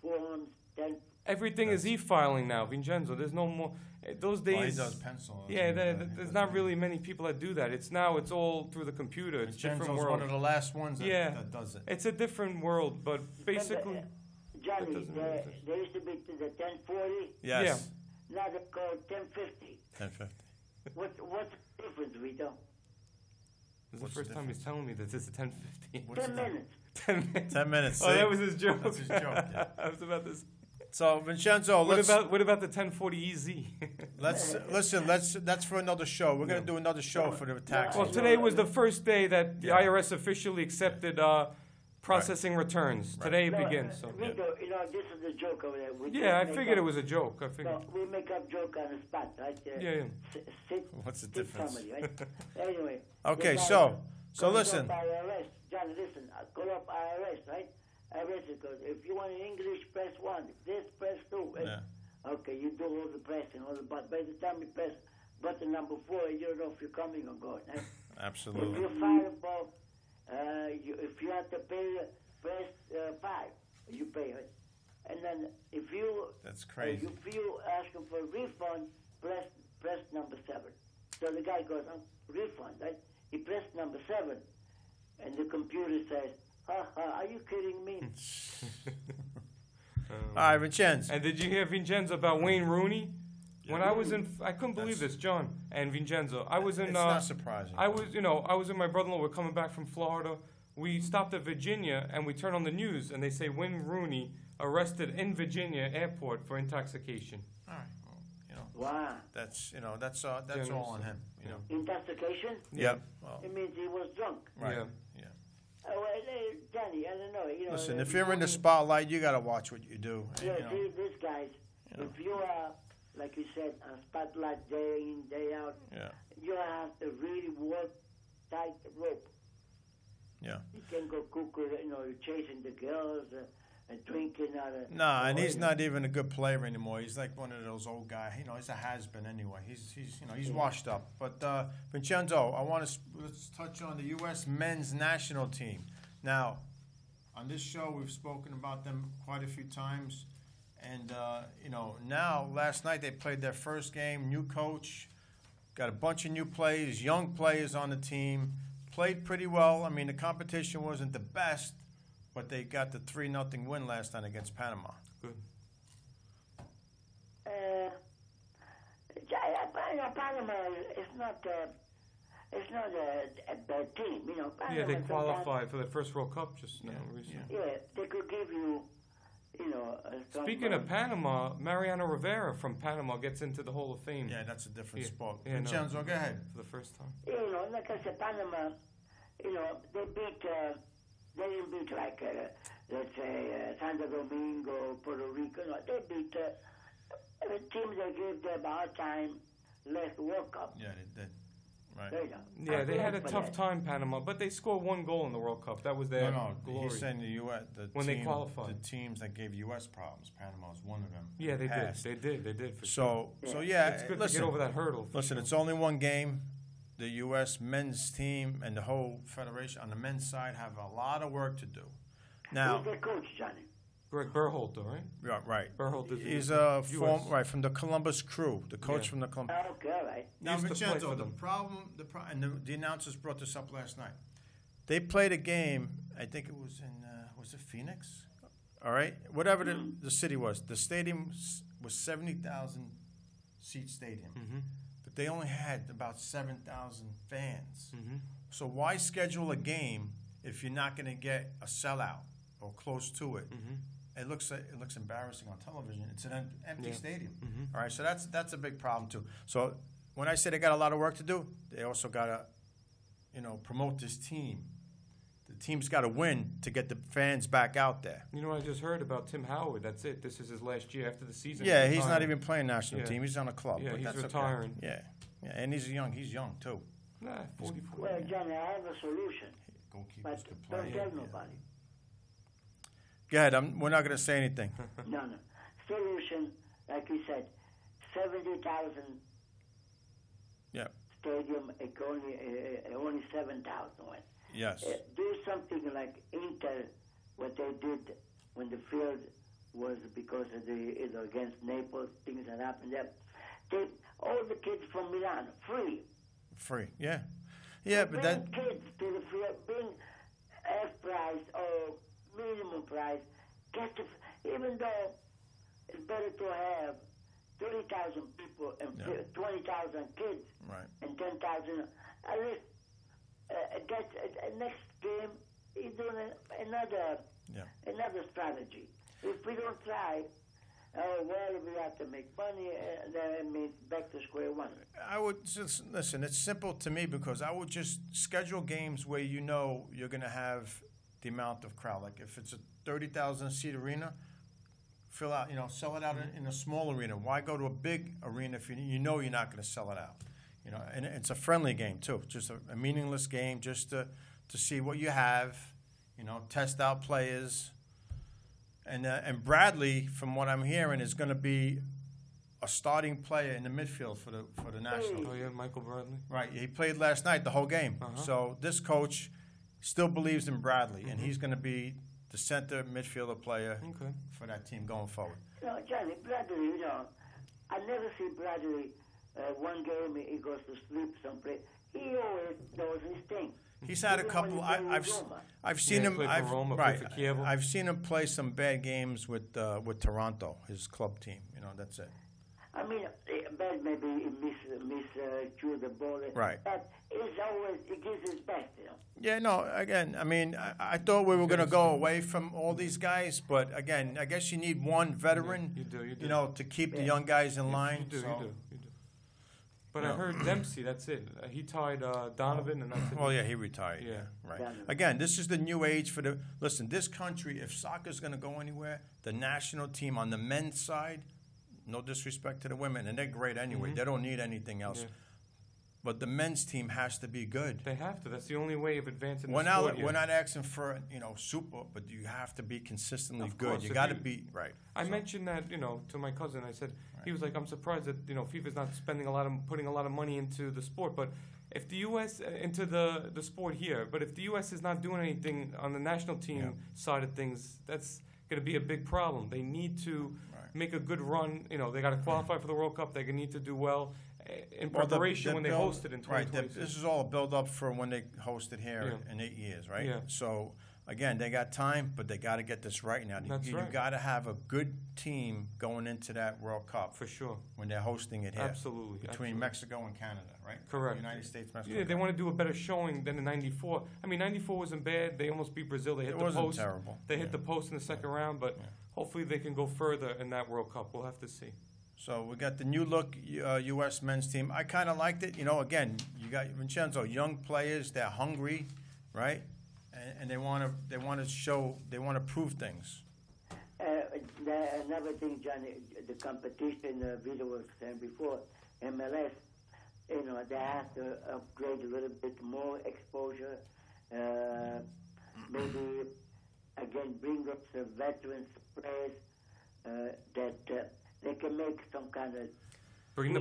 forms, then... Everything is e-filing now, Vincenzo. There's no more... Those days... Well, he does pencil. Yeah, there's not really many people that do that. It's all through the computer. It's a different world. one of the last ones that does it. It's a different world, but basically... Johnny, there used to be the 1040. Yes. Yeah. Now they're called 1050. 1050. What's the difference, Vito? This is the first time he's telling me that this is 1050. 10 minutes. 10 minutes. 10 minutes. Oh, that was his joke. That's his joke, yeah. I was about this. So, Vincenzo, what about the 1040 EZ? That's for another show. We're going to do another show for the taxes. Well, today was the first day that the IRS officially accepted processing returns. Today it begins. So. Vito, this is the joke over there. Yeah, I figured it was a joke. I figured. No, we make up joke on the spot, right? What's the difference? Comedy, right? Anyway. Okay, so listen. IRS. John, listen. Call up IRS, right? IRS goes, if you want in English, press 1. If this, press 2. Yeah. Okay, you do all the pressing, all the buttons. By the time you press button number 4, you don't know if you're coming or going. Right? Absolutely. If you're fireable, if you have to pay, press 5. You pay it. And then if you... That's crazy. If you asking for a refund, press number 7. So the guy goes, refund, right? He pressed number 7. And the computer says, are you kidding me? All right, Vincenzo. And did you hear, Vincenzo, about Wayne Rooney? When I was in, I couldn't believe this, John and Vincenzo. I was in. It's not surprising. I was with my brother-in-law. We're coming back from Florida. We stopped at Virginia and we turned on the news and they say Wayne Rooney arrested in Virginia airport for intoxication. All right. Wow. That's all on him. Intoxication? Yep. Well, it means he was drunk. Right. Yeah. Danny, I don't know. Listen, if you're in the spotlight, you got to watch what you do. Yeah, see, these guys, if you are, like you said, on spotlight day in, day out, you have to really work tight rope. Yeah. You can't go cuckoo, chasing the girls and drinking out of... No, and he's not even a good player anymore. He's like one of those old guys. He's a has-been anyway. He's washed up. But, Vincenzo, let's touch on the U.S. men's national team. Now, on this show, we've spoken about them quite a few times. And, now, last night they played their first game, new coach, got a bunch of new players, young players on the team, played pretty well. I mean, the competition wasn't the best, but they got the 3-0 win last night against Panama. Good. Panama is not a bad team, Yeah, they qualified for the first World Cup just now recently. Yeah, they could give you, Speaking of Panama, Mariano Rivera from Panama gets into the Hall of Fame. Yeah, that's a different sport. Yeah, Vincenzo, go ahead. For the first time. Like I said, Panama, they didn't beat like, let's say, Santo Domingo, Puerto Rico. No, they beat a team that gave them our time last World Cup. Yeah, they did. Right. Yeah, they had a tough time, Panama, but they scored 1 goal in the World Cup. That was their glory. He's saying the U.S. They qualified. The teams that gave U.S. problems, Panama was one of them. Yeah, they did. They did. For sure. So it's good to get over that hurdle. Listen, it's only one game. The U.S. men's team and the whole federation on the men's side have a lot of work to do. Now, who's their coach, Johnny? Greg Berhalter, right? Yeah, right. Berhalter. He's from the Columbus Crew, the coach from the Columbus. Okay, right. Now, Vincenzo, the announcers brought this up last night. They played a game. I think it was in was it Phoenix? All right, whatever the city was. The stadium was 70,000 seat stadium, but they only had about 7,000 fans. So why schedule a game if you're not going to get a sellout or close to it? It looks embarrassing on television. It's an empty stadium. All right, so that's a big problem too. So when I say they got a lot of work to do, they also got to, promote this team. The team's got to win to get the fans back out there. You know, I just heard about Tim Howard. That's it. This is his last year after the season. Yeah, he's not even playing national team. He's on a club. Yeah, but he's that's retiring. Okay. Yeah, and he's young. He's young too. Nah, 44. Well, Johnny, I have a solution, Goalkeepers but could play. don't tell nobody. Go ahead. We're not going to say anything. No. Solution, like you said, 70,000 Yeah. stadium, only 7,000 went. Yes. Do something like Inter, what they did when the field was because of against Naples, things that happened there. All the kids from Milan, free. Yeah. Yeah, but bring kids to the field, bring half price or minimum price. Even though it's better to have 30,000 people and 20,000 kids, right, and 10,000. At least next game, he's doing another strategy. If we don't try, we have to make money. That means back to square one. I would just listen. It's simple to me because I would just schedule games where you're going to have the amount of crowd. Like if it's a 30,000 seat arena, sell it out in a small arena. Why go to a big arena if you know you're not going to sell it out? And it's a friendly game too, just a meaningless game, just to see what you have. Test out players. And Bradley, from what I'm hearing, is going to be a starting player in the midfield for the National. Oh yeah, Michael Bradley. Right, he played last night the whole game. So this coach still believes in Bradley, and he's going to be the center midfielder player for that team going forward. Johnny, Bradley, I never see Bradley one game he goes to sleep someplace. He always knows his thing. He's had a couple. I've seen him. I've seen him play some bad games with Toronto, his club team. That's it. I mean, bad maybe he chew the ball. Right. But he gives his best. Yeah. No. Again, I mean, I thought we were going to go away from all these guys, but again, I guess you need one veteran. You do. To keep the young guys in line. You do. But I heard Dempsey, that's it. He tied Donovan, and that's it. Well, yeah, he retired. Yeah. Right. Again, this is the new age for listen, this country, if soccer's going to go anywhere, the national team on the men's side, no disrespect to the women, and they're great anyway. They don't need anything else. Yeah. But the men's team has to be good. They have to. That's the only way of advancing the sport. We're not asking for, super, but you have to be consistently good. You got to be, right. I mentioned that, to my cousin. I said, he was like, I'm surprised that, FIFA's not putting a lot of money into the sport. But if the U.S., into the sport here, but if the U.S. is not doing anything on the national team side of things, that's going to be a big problem. They need to make a good run. They got to qualify for the World Cup. They need to do well in preparation when they host it in 2026. Right, this is all a build-up for when they host it here in 8 years, right? Yeah. So, again, they got time, but they got to get this right now. You got to have a good team going into that World Cup. For sure. When they're hosting it here. Absolutely. Between Mexico and Canada, right? Correct. United States, Mexico. Yeah, they want to do a better showing than in 94. I mean, 94 wasn't bad. They almost beat Brazil. They hit the post. It wasn't terrible. They hit the post in the second round, but hopefully they can go further in that World Cup. We'll have to see. So we got the new look U.S. men's team. I kind of liked it. Again, you got Vincenzo, young players. They're hungry, right? And they want to prove things. Another thing, Johnny, the competition, Vito was saying before, MLS, they have to upgrade a little bit more exposure. Maybe, again, bring up some veterans players that they can make some kind of bring the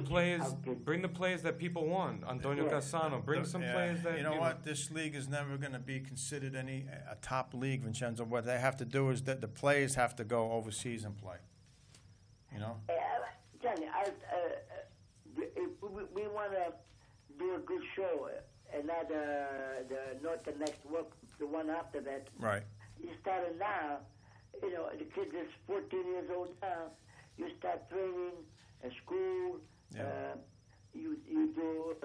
players that people want. Antonio Cassano, bring some players that you know what. This league is never going to be considered a top league, Vincenzo. What they have to do is that the players have to go overseas and play. Johnny, we want to do a good show not the next work, the one after that. Right. You started now, the kid is 14 years old now. You start training at school. Yeah. You do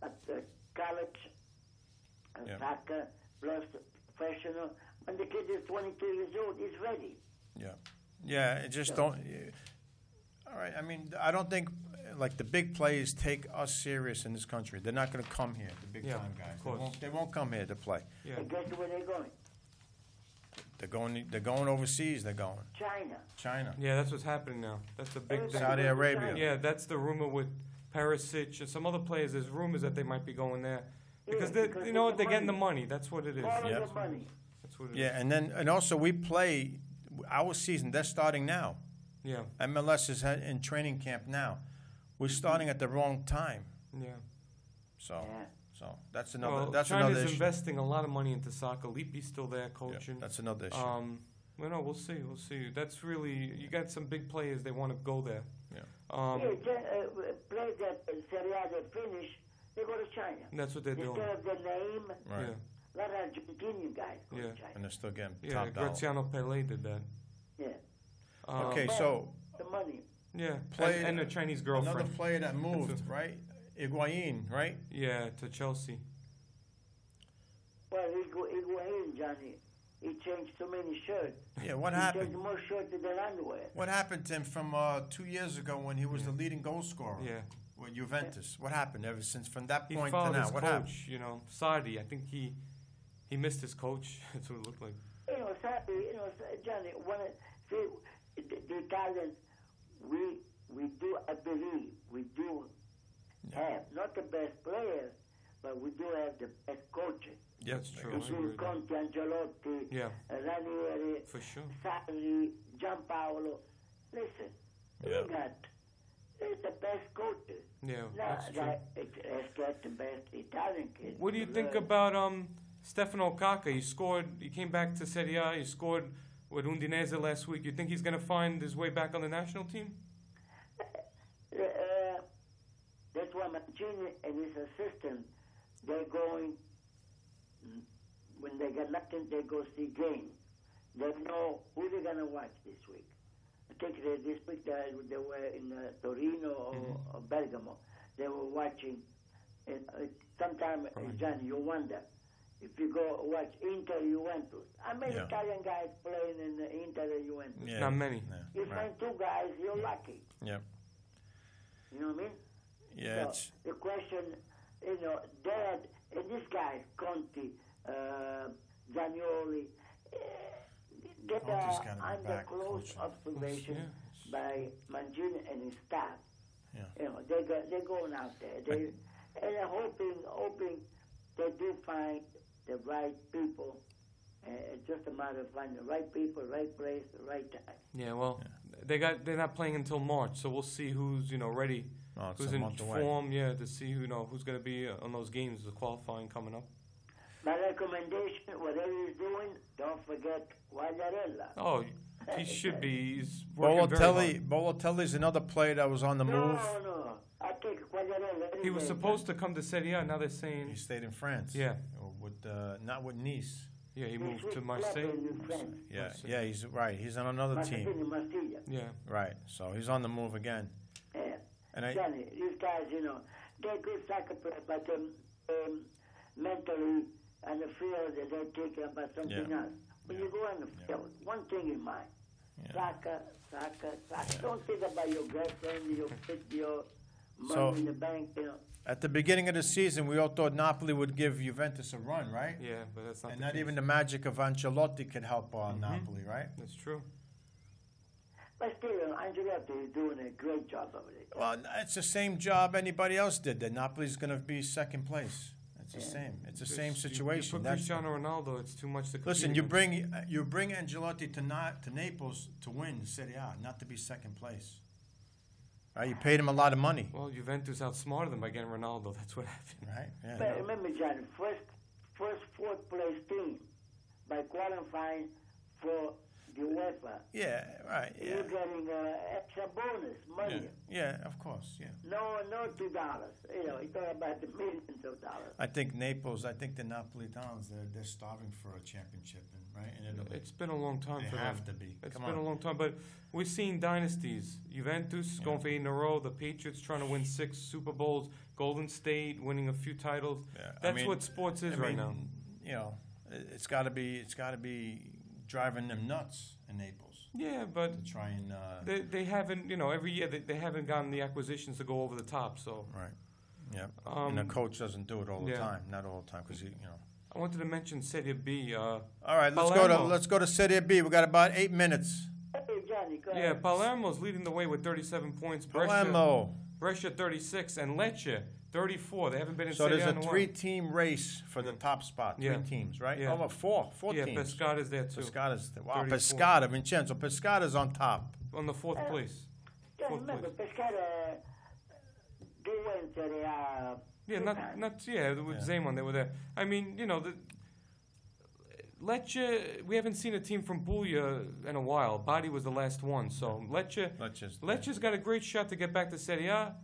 at the college, soccer, plus professional. When the kid is 22 years old, he's ready. Yeah. Yeah, it just don't... All right, I mean, I don't think, like, the big players take us serious in this country. They're not going to come here, the big-time guys. Of course. They won't come here to play. Yeah. And guess where they're going? They're going overseas, they're going. China. Yeah, that's what's happening now. That's the big thing. Saudi Arabia. Yeah, that's the rumor with Perisic and some other players. There's rumors that they might be going there. Because, they're getting the money. That's what it is. Follow Yeah. the money. That's what it is. Yeah, and also we play, our season, they're starting now. Yeah. MLS is in training camp now. We're starting at the wrong time. Yeah. So that's Well, another China's issue. investing a lot of money into soccer. Lippi's still there coaching. Yeah, that's another issue. Well, no, we'll see. That's really, you got some big players. They want to go there. Yeah. Players that Serie A they finish, they go to China. That's what they're doing. Instead of the name, Right. Yeah. a lot of Argentinian guys go to China. And they're still getting Yeah, top dollar. Graziano Pele did that. Yeah. Okay, But so the money. Yeah, Play- and a Chinese girlfriend. another player that moved, right? Higuain, right? Yeah, to Chelsea. Well, Higuain, Johnny, he changed so many shirts. Yeah, what He happened? changed more shirts than underwear. What happened to him from 2 years ago when he was the leading goal scorer Yeah. with Juventus? What happened ever since from that He point to followed now? his What coach, happened? Sardi. I think he missed his coach. That's what it looked like. Sadly, Johnny, the Italians, we do, I believe, we do have not the best players, but we do have the best coaches. Yep. That's true. I agree Between with that. Conte, Ancelotti, Yeah. Ranieri, For sure. Sarri, Gianpaolo. Listen, Yeah. it's the best coaches. Yeah, Now, that's true. let's get the best Italian kids. What do you to think learn. about Stefano Kaka? He came back to Serie A. He scored with Udinese last week. You think he's going to find his way back on the national team? That's why Mancini and his assistant, they're going, when they got nothing, they go see games. They know who they're going to watch this week. I think this week they were in Torino or Bergamo. They were watching, sometime, Johnny, you wonder, if you go watch Inter Juventus. How many Italian guys playing in Inter Juventus? Yeah. Not many. Yeah. You find two guys, you're lucky. Yep. You know what I mean? Yeah. So It's, the question, Dad, and this guy, Conti, Zanioli, get Conti's gotta be under back close coaching. observation Yeah. by Mancini and his staff. Yeah. They're going out there. And they're hoping they do find the right people. It's just a matter of finding the right people, right place, the right time. Yeah, well, they're not playing until March, so we'll see who's ready, Oh, it's who's a in month away. form. Yeah, to see who's going to be on those games, the qualifying coming up. My recommendation, whatever he's doing, don't forget Guagliarella. Oh, he should be. He's working very hard. Bolotelli's another player that was on the move. No. I take Guagliarella. He was supposed to come to Serie A. Now they're saying, He stayed in France. Yeah. With not with Nice. yeah, he moved to Marseille. Yeah. Yeah. He's right. He's on another team. Marseille. Yeah, Right. So he's on the move again. Yeah. And I. Johnny, these guys, they're good soccer players, but mentally on the field, they're thinking about something else. When you go on the field, one thing in mind, soccer. Don't think about your girlfriend, your money in the bank, At the beginning of the season, we all thought Napoli would give Juventus a run, right? yeah, but that's not. And the not case. even the magic of Ancelotti could help Napoli, right? That's true. But still, Ancelotti is doing a great job over there. Well, it's the same job anybody else did. That Napoli's going to be second place. It's the same. It's the same situation. You put That's- Cristiano Ronaldo, it's too much to compete Listen, you against. bring Ancelotti to Naples to win Serie A, not to be second place. Right? You paid him a lot of money, Well, Juventus outsmarted them by getting Ronaldo. That's what happened. right? Yeah. But remember, John, first fourth place team by qualifying for the UEFA. Yeah, right. Yeah. You're getting extra bonus money. Yeah, of course. Yeah. No $2. You talk about the millions of dollars. I think Naples. I think the Napolitans. They're starving for a championship, right? In Italy. It's been a long time for them. They have to be. It's been a long time, but we've seen dynasties. Juventus going for 8 in a row. The Patriots trying to win 6 Super Bowls. Golden State winning a few titles. Yeah. That's what sports is right now. It's got to be driving them nuts in Naples. Yeah, but to try and they haven't. Every year they haven't gotten the acquisitions to go over the top. So right. Yeah. And the coach doesn't do it all the time. Not all the time, because I wanted to mention Serie B. All right, let's go to Serie B. We got about 8 minutes. Hey, Johnny, go ahead. Yeah, Palermo's leading the way with 37 points. Brescia 36 and Lecce 34. They haven't been in Serie A. So there's a 3-team race for the top spot. 3 teams, right? Yeah. Oh, four teams. Yeah, Pescata's there too. Wow, 34. Pescara, Vincenzo. Pescata's on top. On the 4th place. Yeah, remember, Pescara, they went Serie A. Yeah, with Zeman, they were there. I mean, Lecce, we haven't seen a team from Puglia in a while. Bari was the last one, so Lecce's got a great shot to get back to Serie A,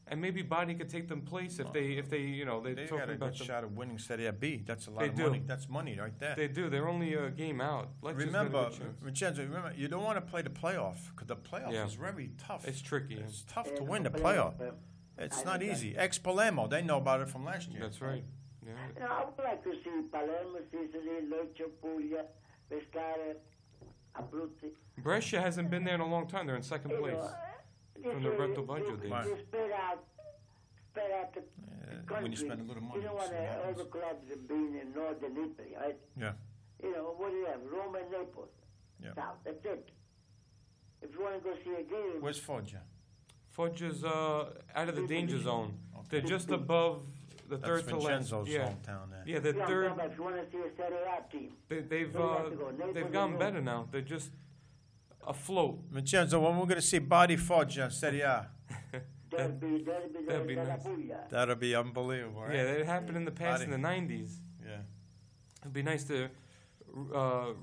and maybe Bari could take them place if they they got a good shot of winning Serie B. That's a lot of money. That's money right there. They do. They're only a game out. Remember, Vincenzo, you don't want to play the playoff, because the playoff is very tough. It's tricky. It's tough to win the playoff. It's not easy. Ex-Palermo, they know about it from last year. That's right. Yeah. I would like to see Palermo, Sicily, Lecce, Puglia, Pescara, Abruzzi. Brescia hasn't been there in a long time. They're in 2nd place from the Roberto Baggio days. You spread out the country. When you spend a little money. You don't want all the clubs being in northern Italy, right? Yeah. What do you have? Rome and Naples. Yeah. South, that's it. If you want to go see a game... Where's Foggia? Foggia's out of the danger zone. Okay. They're just above the third to last. Vincenzo's hometown there. Yeah, the third. If you want to see a Serie A team. They've gotten better now. They're just afloat. Vincenzo, when we're going to see Bari Foggia Serie A? That'd be nice. That'll be unbelievable, right? Yeah, that happened in the past in the 90s. Yeah. It'd be nice to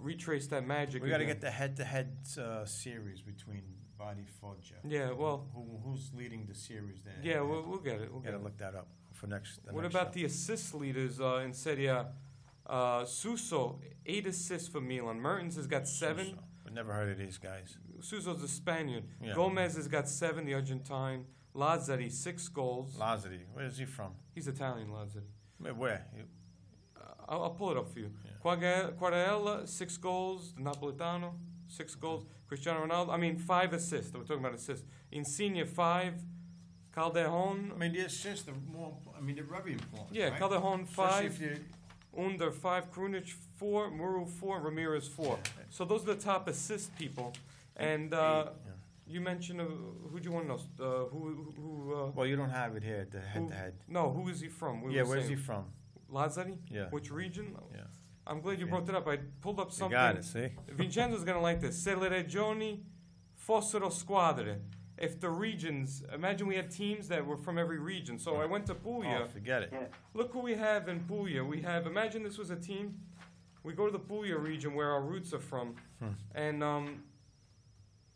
retrace that magic. We got to get the head-to-head series between Bari Foggia. Yeah, well... Who's leading the series there? Yeah, we'll get it. We'll got to look that up for next. What about the assist leaders in Serie A? Suso, 8 assists for Milan. Mertens has got 7. I've never heard of these guys. Suso's a Spaniard. Yeah. Gomez has got 7, the Argentine. Lazzari, 6 goals. Lazzari, where is he from? He's Italian, Lazzari. Where? I'll pull it up for you. Yeah. Quagliarella, 6 goals. The Napolitano, 6 goals. Cristiano Ronaldo, 5 assists. We're talking about assists. Insigne, 5. Calderon. The assists are more, they're very important. Yeah, right? Calderon, 5. Under 5. Krunic, 4. Muru, 4. Ramirez, 4. Yeah. So those are the top assist people. And you mentioned, who do you want to know? Well, you don't have it here, the head-to-head. No, who is he from? Where's he from? Lazzari? Yeah. Which region? Yeah. I'm glad you brought it up. I pulled up something. You got it, see? Vincenzo's going to like this. Se le regioni fossero squadre. If the regions, imagine we had teams that were from every region. So I went to Puglia. Oh, forget it. Look who we have in Puglia. Imagine this was a team. We go to the Puglia region where our roots are from. And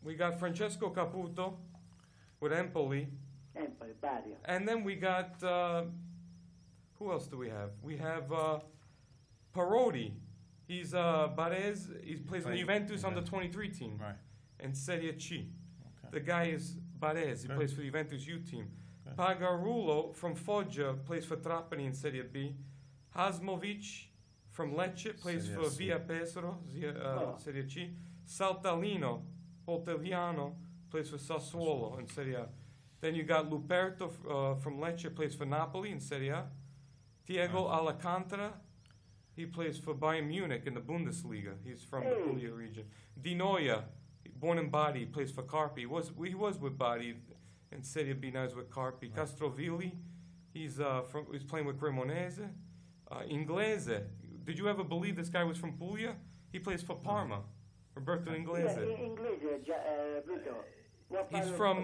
we got Francesco Caputo with Empoli. And then we got, who else do we have? We have Parodi. He's Barez. He plays for Juventus on the 23 team. Right. And Serie C. Okay. The guy is Barez. He plays for the Juventus U team. Okay. Pagarulo from Foggia plays for Trapani in Serie B. Hazmovic from Lecce plays for Via Pesaro, Serie C. Saltalino, Poltelliano, plays for Sassuolo in Serie A. Then you got Luperto from Lecce, plays for Napoli in Serie A. Diego Alcantara, he plays for Bayern Munich in the Bundesliga. He's from the Puglia region. Di Noia, born in Bari, plays for Carpi. He was with Bari in Serie B, now he's with Carpi. Castrovilli, he's playing with Cremonese. Inglese, did you ever believe this guy was from Puglia? He plays for Parma. Roberto Inglese. He's from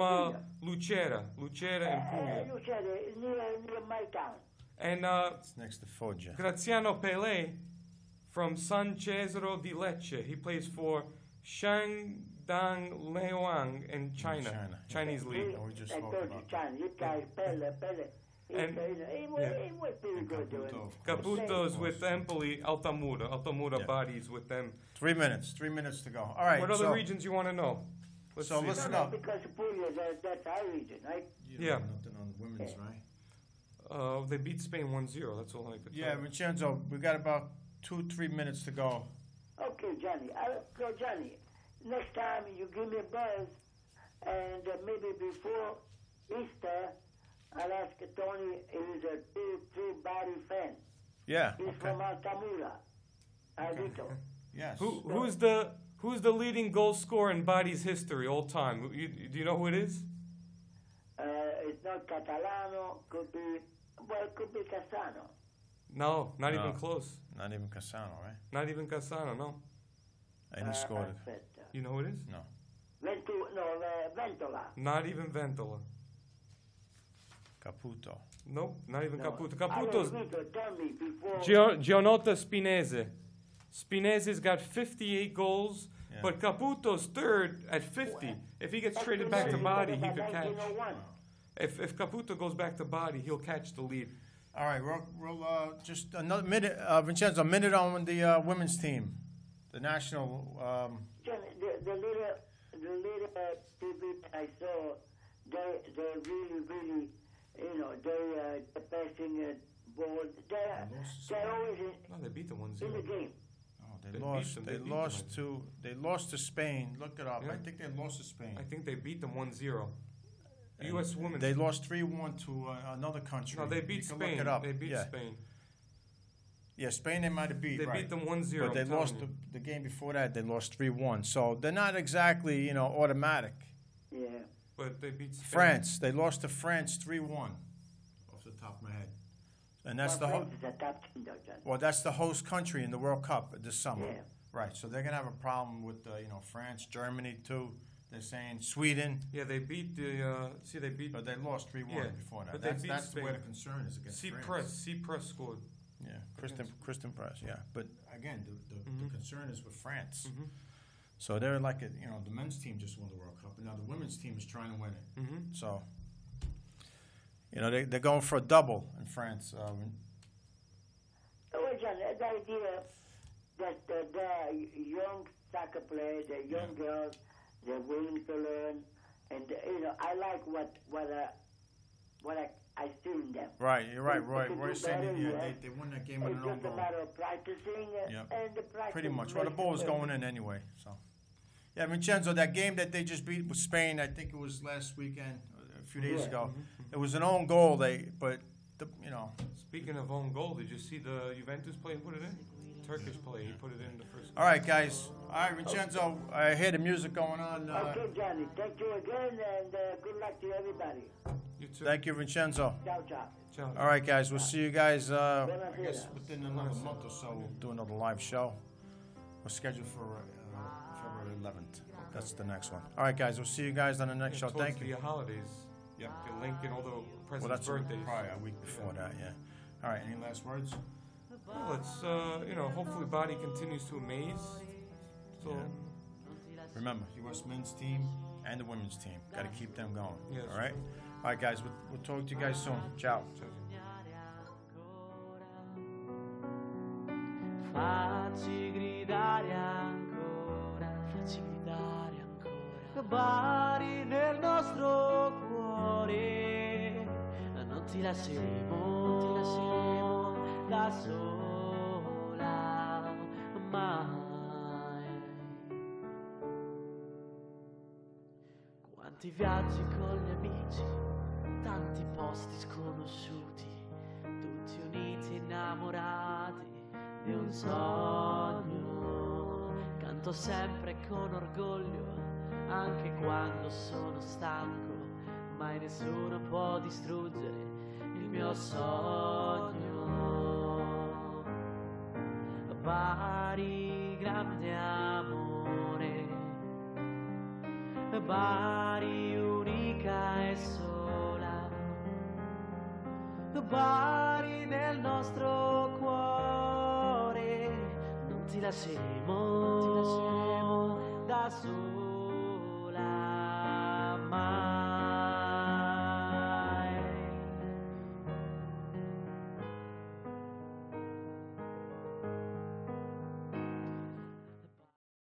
Lucera in Puglia. Lucera is near my town. And it's next to Foggia. Graziano Pele from San Cesaro di Lecce. He plays for Shandong Leoang in China. Chinese league. We just I spoke told about you, China. You guys, Pele. And- He was pretty good doing it. Caputo's with Empoli, Altamura. Altamura bodies with them. 3 minutes. 3 minutes to go. All right. What other regions you want to know? Let's So see. listen No, up. because Puglia, that's our region, right? Yeah. Nothing on women's, right? They beat Spain 1-0. That's all I could Yeah, tell. Vincenzo, we got about 2-3 minutes to go. Okay, Johnny. Johnny, next time you give me a buzz, and maybe before Easter, I'll ask Tony. He's a true body fan. Yeah. He's from Altamura, Alvito. Yes. Who's the leading goal scorer in Bodies history all time? Do you know who it is? It's not Catalano. Could be Cassano. No, not even close. Not even Cassano, right? Not even Cassano, no. And he scored it. Aspetta. You know who it is? No. Ventola. Not even Ventola. Caputo. Nope, not even No. Caputo. Caputo's Vito, tell me before. Giannotta Spinese. Spinese's got 58 goals, Yeah. but Caputo's third at 50. If he gets traded back to Body, he could catch. 1901. If Caputo goes back to Body, he'll catch the lead. All right, we'll just another minute, Vincenzo, a minute on the women's team, the national. Johnny, the little TV I saw, they really, they're passing ball. They're always No, they beat the in the 1-0. game. Oh, they They lost. beat them, They they beat lost them. to. They lost to Spain. Look it up. Yeah. I think they lost to Spain. I think they beat them 1-0. And U.S. women. They lost 3-1 to another country. No, they You beat can Spain. Look it up. They beat yeah. Spain. Yeah, Spain they might have beat. They right. beat them 1-0. But they I'm telling lost you. the game before that. They lost 3-1. So they're not exactly automatic. Yeah. But they beat Spain. France. They lost to France 3-1. Off the top of my head. And that's the France is a top team, though, Johnny. well, that's the host country in the World Cup this summer. Yeah. Right. So they're gonna have a problem with France, Germany too. They're saying Sweden, Yeah, they beat the. They beat. but they lost 3-1 Yeah, before that. but they beat That's Spain. where the concern is against France. C-Press scored. Yeah, Kristen Press. Yeah, but again, the concern is with France. Mhm. So they're like the men's team just won the World Cup, and now the women's team is trying to win it. Mm-hmm. So they're going for a double in France. Well, John, the idea that the young soccer players, the young girls, they're willing to learn, and I like what I see in them. Right, you're right, They Roy. could Roy do said better, they won that game with It's an own just a goal. matter of practicing, Yep. and the practice. Pretty much. Well, the makes ball was it going in anyway. So, yeah, Vincenzo, that game that they just beat with Spain, I think it was last weekend, a few days Yeah. ago. It was an own goal. Speaking of own goal, did you see the Juventus play and put it in? Turkish play, he put it in the first. All right, guys. All right, Vincenzo, I hear the music going on. Okay, Johnny. Thank you again, and good luck to everybody. You too. Thank you, Vincenzo. Ciao, ciao. Ciao. All right, guys, we'll see you guys, I Buonasera. guess, within another month or so. We'll do another live show. We're scheduled for February 11th. That's the next one. All right, guys, we'll see you guys on the next show. Towards Thank you. the holidays. Yep. The link and all the Well, presidents' that's birthdays. probably a week before that, yeah. All right, any last words? Well, it's hopefully Body continues to amaze. So Remember, U.S. men's team and the women's team. Got to keep them going. Yes. All right? All right, guys, we'll talk to you guys soon. Ciao. Facci gridare ancora, facci gridare ancora. Bari nel nostro cuore, non ti lasceremo da sola mai. Quanti viaggi con gli amici, tanti posti sconosciuti, tutti uniti innamorati di un sogno. Canto sempre con orgoglio, anche quando sono stanco, mai nessuno può distruggere il mio sogno. Bari, grande amore, Bari unica e sola, Bari nel nostro cuore, non ti lasceremo da da solo.